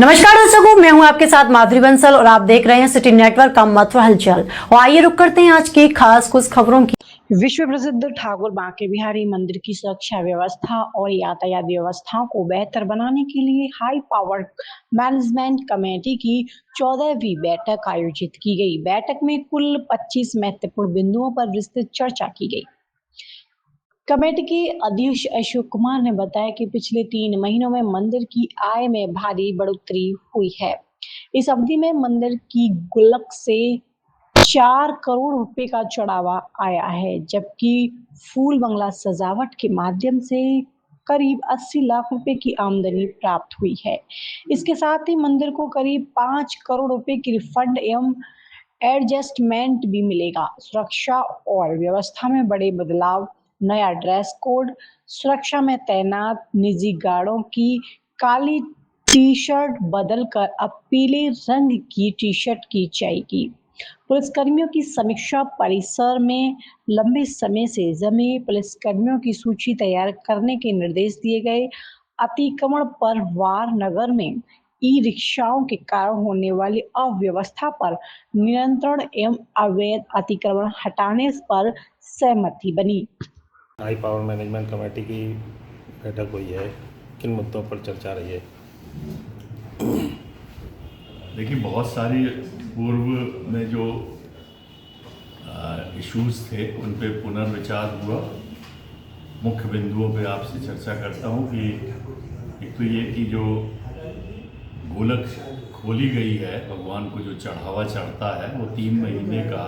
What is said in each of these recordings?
नमस्कार दर्शकों, मैं हूं आपके साथ माधुरी बंसल और आप देख रहे हैं सिटी नेटवर्क का महत्व हलचल। और आइए रुक करते हैं आज की खास कुछ खबरों की। विश्व प्रसिद्ध ठाकुर बांके बिहारी मंदिर की सुरक्षा व्यवस्था और यातायात व्यवस्था को बेहतर बनाने के लिए हाई पावर मैनेजमेंट कमेटी की 14वीं बैठक आयोजित की गई। बैठक में कुल 25 महत्वपूर्ण बिंदुओं पर विस्तृत चर्चा की गई। कमेटी के अध्यक्ष अशोक कुमार ने बताया कि पिछले 3 महीनों में मंदिर की आय में भारी बढ़ोतरी हुई है। इस अवधि में मंदिर की गुल्लक से 4 करोड़ रुपए का चढ़ावा आया है, जबकि फूल बंगला सजावट के माध्यम से करीब 80 लाख रुपए की आमदनी प्राप्त हुई है। इसके साथ ही मंदिर को करीब 5 करोड़ रुपए की रिफंड एवं एडजस्टमेंट भी मिलेगा। सुरक्षा और व्यवस्था में बड़े बदलाव, नया ड्रेस कोड, सुरक्षा में तैनात निजी गार्डों की काली टी शर्ट बदलकर अब पीले रंग की टी शर्ट की जाएगी। पुलिसकर्मियों की समीक्षा, परिसर में लंबे समय से जमे पुलिसकर्मियों की सूची तैयार करने के निर्देश दिए गए। अतिक्रमण पर वार नगर में ई रिक्शाओं के कारण होने वाली अव्यवस्था पर नियंत्रण एवं अवैध अतिक्रमण हटाने पर सहमति बनी। हाई पावर मैनेजमेंट कमेटी की बैठक हुई है, किन मुद्दों पर चर्चा रही है? देखिए, बहुत सारी पूर्व में जो इश्यूज थे उन पे पुनर्विचार हुआ। मुख्य बिंदुओं पे आपसे चर्चा करता हूँ कि एक तो ये कि जो गोलक खोली गई है, भगवान को जो चढ़ावा चढ़ता है वो 3 महीने का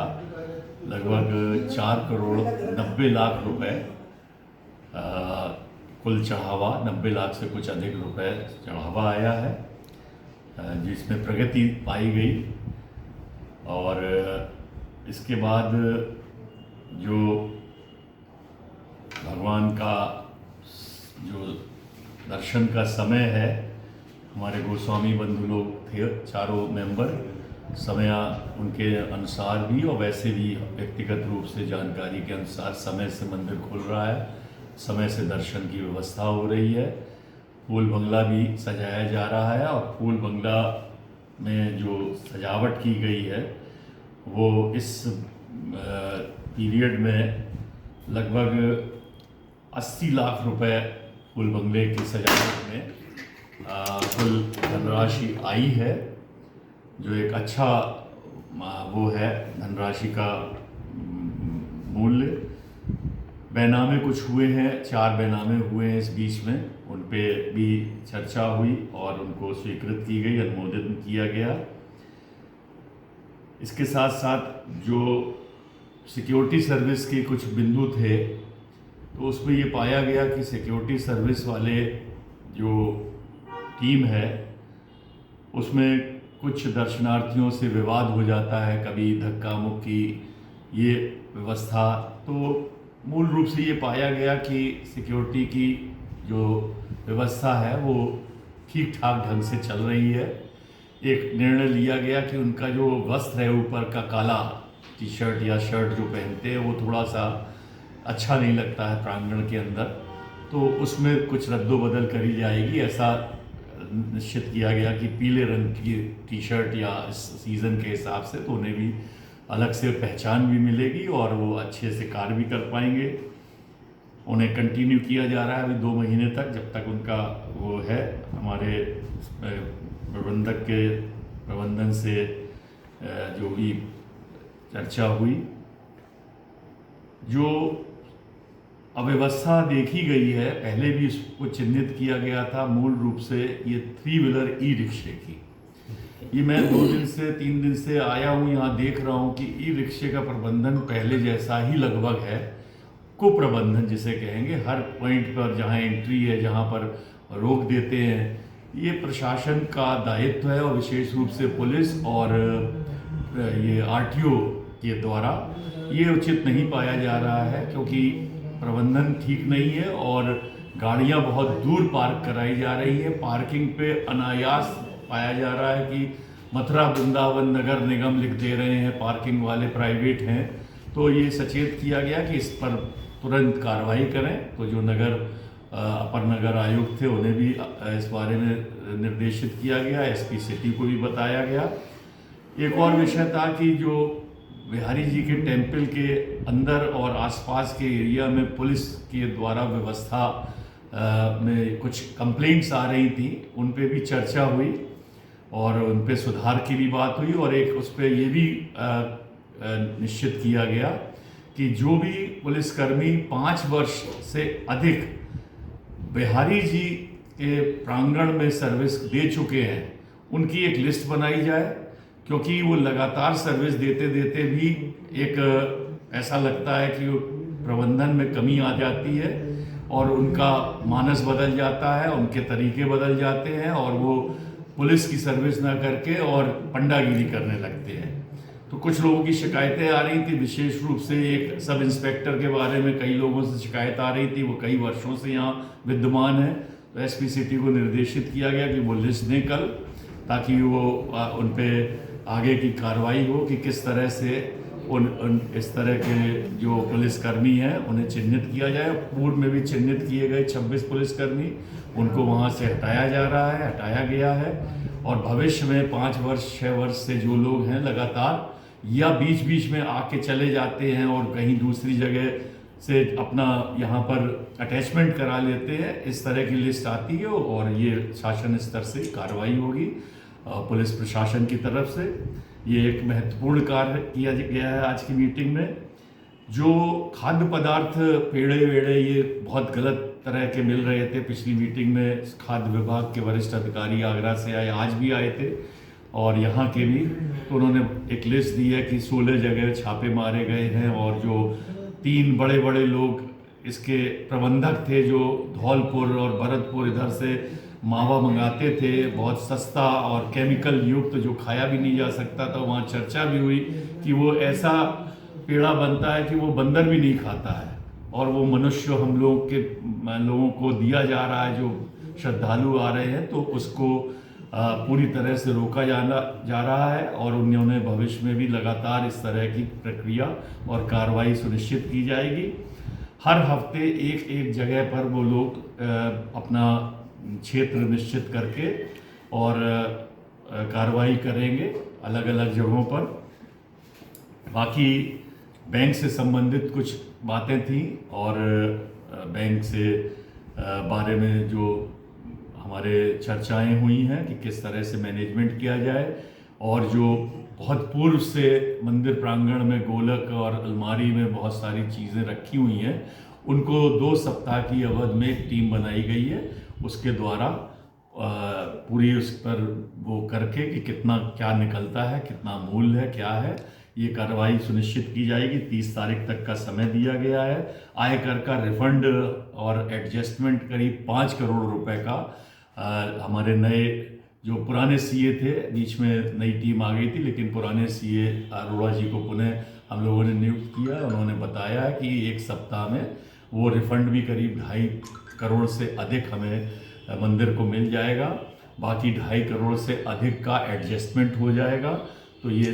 लगभग 4 करोड़ 90 लाख रुपए कुल चढ़ावा, 90 लाख से कुछ अधिक रुपए चढ़ावा आया है, जिसमें प्रगति पाई गई। और इसके बाद जो भगवान का जो दर्शन का समय है, हमारे गोस्वामी बंधु लोग थे, चारों मेंबर, समय उनके अनुसार भी और वैसे भी व्यक्तिगत रूप से जानकारी के अनुसार समय से मंदिर खुल रहा है, समय से दर्शन की व्यवस्था हो रही है। फूल बंगला भी सजाया जा रहा है और फूल बंगला में जो सजावट की गई है वो इस पीरियड में लगभग 80 लाख रुपए फूल बंगले की सजावट में कुल धनराशि आई है, जो एक अच्छा वो है धनराशि का मूल्य। बैनामे कुछ हुए हैं, 4 बैनामे हुए हैं इस बीच में, उन पे भी चर्चा हुई और उनको स्वीकृत की गई, अनुमोदित किया गया। इसके साथ साथ जो सिक्योरिटी सर्विस के कुछ बिंदु थे, तो उसमें ये पाया गया कि सिक्योरिटी सर्विस वाले जो टीम है उसमें कुछ दर्शनार्थियों से विवाद हो जाता है, कभी धक्का मुक्की, ये व्यवस्था। तो मूल रूप से ये पाया गया कि सिक्योरिटी की जो व्यवस्था है वो ठीक ठाक ढंग से चल रही है। एक निर्णय लिया गया कि उनका जो वस्त्र है ऊपर का काला टी शर्ट या शर्ट जो पहनते हैं वो थोड़ा सा अच्छा नहीं लगता है प्रांगण के अंदर, तो उसमें कुछ रद्दोबदल करी जाएगी। ऐसा निश्चित किया गया कि पीले रंग की टी शर्ट या इस सीज़न के हिसाब से तो उन्हें भी अलग से पहचान भी मिलेगी और वो अच्छे से कार्य भी कर पाएंगे। उन्हें कंटिन्यू किया जा रहा है अभी 2 महीने तक, जब तक उनका वो है। हमारे प्रबंधक के प्रबंधन से जो भी चर्चा हुई, जो अव्यवस्था देखी गई है, पहले भी इसको चिन्हित किया गया था। मूल रूप से ये 3 व्हीलर ई रिक्शे की, ये मैं 2 दिन से 3 दिन से आया हूँ, यहाँ देख रहा हूँ कि ई रिक्शे का प्रबंधन पहले जैसा ही लगभग है। कुप्रबंधन जिसे कहेंगे, हर पॉइंट पर जहाँ एंट्री है, जहाँ पर रोक देते हैं, ये प्रशासन का दायित्व है और विशेष रूप से पुलिस और ये आरटीओ के द्वारा ये उचित नहीं पाया जा रहा है, क्योंकि प्रबंधन ठीक नहीं है और गाड़ियाँ बहुत दूर पार्क कराई जा रही है। पार्किंग पे अनायास पाया जा रहा है कि मथुरा वृंदावन नगर निगम लिख दे रहे हैं, पार्किंग वाले प्राइवेट हैं। तो ये सचेत किया गया कि इस पर तुरंत कार्रवाई करें। तो जो नगर अपर नगर आयुक्त थे उन्हें भी इस बारे में निर्देशित किया गया, एसपी सिटी को भी बताया गया। एक और विषय था कि जो बिहारी जी के टेम्पल के अंदर और आसपास के एरिया में पुलिस के द्वारा व्यवस्था में कुछ कंप्लेंट्स आ रही थी, उन पे भी चर्चा हुई और उन पे सुधार की भी बात हुई। और एक उस पे ये भी निश्चित किया गया कि जो भी पुलिसकर्मी 5 वर्ष से अधिक बिहारी जी के प्रांगण में सर्विस दे चुके हैं उनकी एक लिस्ट बनाई जाए, क्योंकि वो लगातार सर्विस देते देते भी एक ऐसा लगता है कि प्रबंधन में कमी आ जाती है और उनका मानस बदल जाता है, उनके तरीके बदल जाते हैं और वो पुलिस की सर्विस ना करके और पंडागिरी करने लगते हैं। तो कुछ लोगों की शिकायतें आ रही थी, विशेष रूप से एक सब इंस्पेक्टर के बारे में कई लोगों से शिकायत आ रही थी, वो कई वर्षों से यहाँ विद्यमान है। तो एसपी सिटी को निर्देशित किया गया कि वो लिस्ट दें कल, ताकि वो उन पे आगे की कार्रवाई हो कि किस तरह से उन इस तरह के जो पुलिसकर्मी हैं उन्हें चिन्हित किया जाए। पूर्व में भी चिन्हित किए गए 26 पुलिसकर्मी, उनको वहाँ से हटाया जा रहा है, हटाया गया है। और भविष्य में 5 वर्ष 6 वर्ष से जो लोग हैं लगातार या बीच बीच में आके चले जाते हैं और कहीं दूसरी जगह से अपना यहाँ पर अटैचमेंट करा लेते हैं, इस तरह की लिस्ट आती है और ये शासन स्तर से कार्रवाई होगी पुलिस प्रशासन की तरफ से। ये एक महत्वपूर्ण कार्य किया गया है आज की मीटिंग में। जो खाद्य पदार्थ पेड़े वेड़े ये बहुत गलत तरह के मिल रहे थे, पिछली मीटिंग में खाद्य विभाग के वरिष्ठ अधिकारी आगरा से आए, आज भी आए थे और यहाँ के भी, तो उन्होंने एक लिस्ट दी है कि 16 जगह छापे मारे गए हैं और जो 3 बड़े बड़े लोग इसके प्रबंधक थे जो धौलपुर और भरतपुर इधर से मावा मंगाते थे, बहुत सस्ता और केमिकल युक्त जो खाया भी नहीं जा सकता था। वहाँ चर्चा भी हुई कि वो ऐसा पेड़ा बनता है कि वो बंदर भी नहीं खाता है और वो मनुष्य हम लोगों को दिया जा रहा है, जो श्रद्धालु आ रहे हैं, तो उसको पूरी तरह से रोका जा रहा है और उन्होंने भविष्य में भी लगातार इस तरह की प्रक्रिया और कार्रवाई सुनिश्चित की जाएगी। हर हफ्ते एक जगह पर वो लोग अपना क्षेत्र निश्चित करके और कार्रवाई करेंगे अलग अलग जगहों पर। बाकी बैंक से संबंधित कुछ बातें थी और बैंक से बारे में जो हमारे चर्चाएं हुई हैं कि किस तरह से मैनेजमेंट किया जाए और जो बहुत पूर्व से मंदिर प्रांगण में गोलक और अलमारी में बहुत सारी चीज़ें रखी हुई हैं, उनको 2 सप्ताह की अवधि में एक टीम बनाई गई है, उसके द्वारा पूरी उस पर वो करके कि कितना क्या निकलता है, कितना मूल्य है, क्या है, ये कार्रवाई सुनिश्चित की जाएगी। 30 तारीख तक का समय दिया गया है। आयकर का रिफंड और एडजस्टमेंट करीब 5 करोड़ रुपए का हमारे नए जो पुराने सीए थे, बीच में नई टीम आ गई थी, लेकिन पुराने सीए अरोड़ा जी को पुनः हम लोगों ने नियुक्त किया। उन्होंने बताया है कि 1 सप्ताह में वो रिफंड भी करीब 2.5 करोड़ से अधिक हमें मंदिर को मिल जाएगा। बाकी 2.5 करोड़ से अधिक का एडजस्टमेंट हो जाएगा। तो ये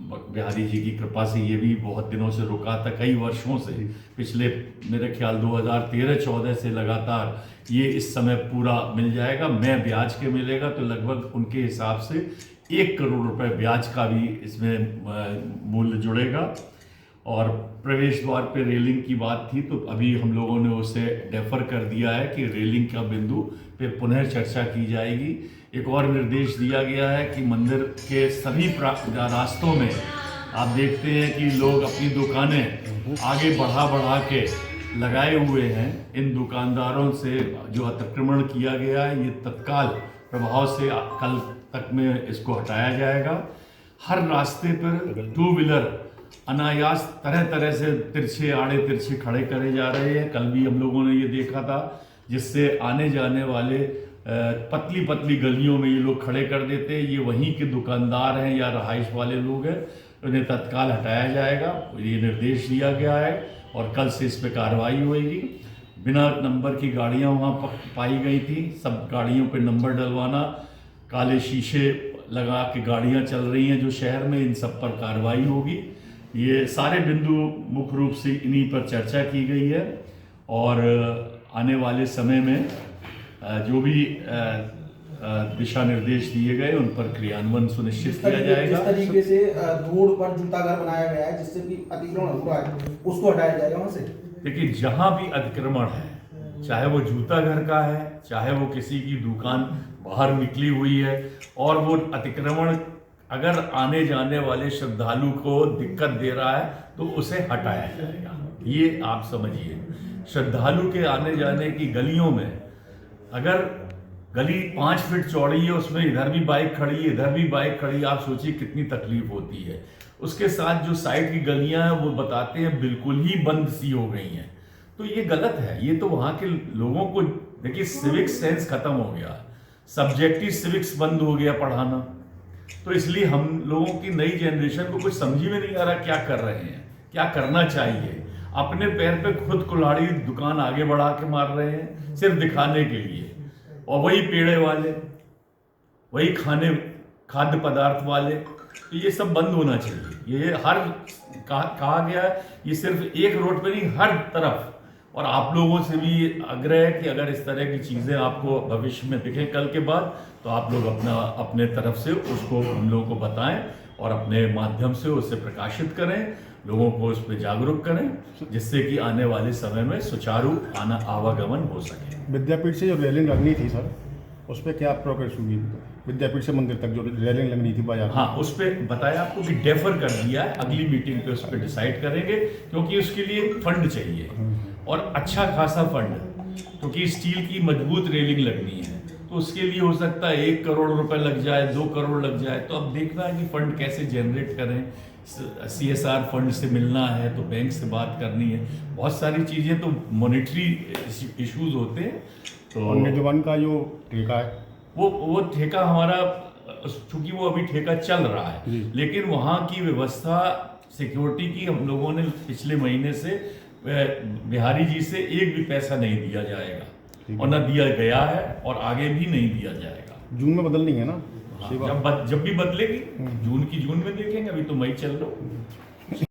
बिहारी जी की कृपा से ये भी बहुत दिनों से रुका था, कई वर्षों से, पिछले मेरे ख्याल 2013-14 से लगातार ये इस समय पूरा मिल जाएगा। मैं ब्याज के मिलेगा तो लगभग उनके हिसाब से 1 करोड़ रुपए ब्याज का भी इसमें मूल्य जुड़ेगा। और प्रवेश द्वार पे रेलिंग की बात थी तो अभी हम लोगों ने उसे डेफर कर दिया है कि रेलिंग का बिंदु पे पुनः चर्चा की जाएगी। एक और निर्देश दिया गया है कि मंदिर के सभी रास्तों में आप देखते हैं कि लोग अपनी दुकानें आगे बढ़ा के लगाए हुए हैं। इन दुकानदारों से जो अतिक्रमण किया गया है ये तत्काल प्रभाव से कल तक में इसको हटाया जाएगा। हर रास्ते पर 2 व्हीलर अनायास तरह तरह से तिरछे आड़े तिरछे खड़े करे जा रहे हैं। कल भी हम लोगों ने ये देखा था, जिससे आने जाने वाले पतली पतली गलियों में ये लोग खड़े कर देते हैं। ये वहीं के दुकानदार हैं या रहाइश वाले लोग हैं, उन्हें तत्काल हटाया जाएगा, ये निर्देश दिया गया है और कल से इस पर कार्रवाई होगी। बिना नंबर की गाड़ियां वहाँ पाई गई थी, सब गाड़ियों पे नंबर डलवाना, काले शीशे लगा के गाड़ियां चल रही हैं जो शहर में, इन सब पर कार्रवाई होगी। ये सारे बिंदु मुख्य रूप से इन्हीं पर चर्चा की गई है और आने वाले समय में जो भी दिशा निर्देश दिए गए उन पर क्रियान्वयन सुनिश्चित किया जाएगा। जिस तरीके से रोड पर जूता घर बनाया गया है जिससे कि अतिक्रमण हो रहा है उसको हटाया जाएगा वहां से। देखिए, जहां भी अतिक्रमण है, चाहे वो जूता घर का है, चाहे वो किसी की दुकान बाहर निकली हुई है, और वो अतिक्रमण अगर आने जाने वाले श्रद्धालु को दिक्कत दे रहा है तो उसे हटाया जाएगा। ये आप समझिए, श्रद्धालु के आने जाने की गलियों में अगर गली 5 फीट चौड़ी है, उसमें इधर भी बाइक खड़ी है, इधर भी बाइक खड़ी है, आप सोचिए कितनी तकलीफ होती है। उसके साथ जो साइड की गलियां हैं वो बताते हैं बिल्कुल ही बंद सी हो गई हैं। तो ये गलत है। ये तो वहाँ के लोगों को, देखिए, सिविक सेंस खत्म हो गया, सब्जेक्टिव सिविक्स बंद हो गया पढ़ाना। तो इसलिए हम लोगों की नई जनरेशन को कुछ समझ में नहीं आ रहा क्या कर रहे हैं, क्या करना चाहिए। अपने पैर पे खुद कुल्हाड़ी दुकान आगे बढ़ा के मार रहे हैं सिर्फ दिखाने के लिए। और वही पेड़े वाले, वही खाद्य पदार्थ वाले, तो ये सब बंद होना चाहिए। ये हर कहा गया है, ये सिर्फ एक रोड पे नहीं, हर तरफ। और आप लोगों से भी आग्रह है कि अगर इस तरह की चीज़ें आपको भविष्य में दिखें कल के बाद, तो आप लोग अपने तरफ से उसको हम लोगों को बताएं और अपने माध्यम से उसे प्रकाशित करें, लोगों को उस पर जागरूक करें, जिससे कि आने वाले समय में सुचारू आवागमन हो सके। विद्यापीठ से जो रेलिंग लगनी थी सर, उस पर क्या प्रोग्रेस हुई? विद्यापीठ से मंदिर तक जो रेलिंग लगनी थी बाजार, हाँ, उस पर बताया आपको कि डेफर कर दिया है, अगली मीटिंग पे उस पर डिसाइड करेंगे, क्योंकि उसके लिए फंड चाहिए और अच्छा खासा फंड, क्योंकि स्टील की मजबूत रेलिंग लगनी है। तो उसके लिए हो सकता है 1 करोड़ रुपए लग जाए, 2 करोड़ लग जाए। तो अब देखना है कि फंड कैसे जनरेट करें। CSR फंड से मिलना है तो बैंक से बात करनी है, बहुत सारी चीज़ें, तो मॉनेटरी इश्यूज होते हैं। तो निधिवन का जो ठेका है वो ठेका हमारा, चूंकि वो अभी ठेका चल रहा है, लेकिन वहाँ की व्यवस्था सिक्योरिटी की हम लोगों ने पिछले महीने से बिहारी जी से एक भी पैसा नहीं दिया जाएगा और न दिया गया है और आगे भी नहीं दिया जाएगा। जून में बदलनी है ना जब भी बदलेगी, जून में देखेंगे, अभी तो मई चल रहा।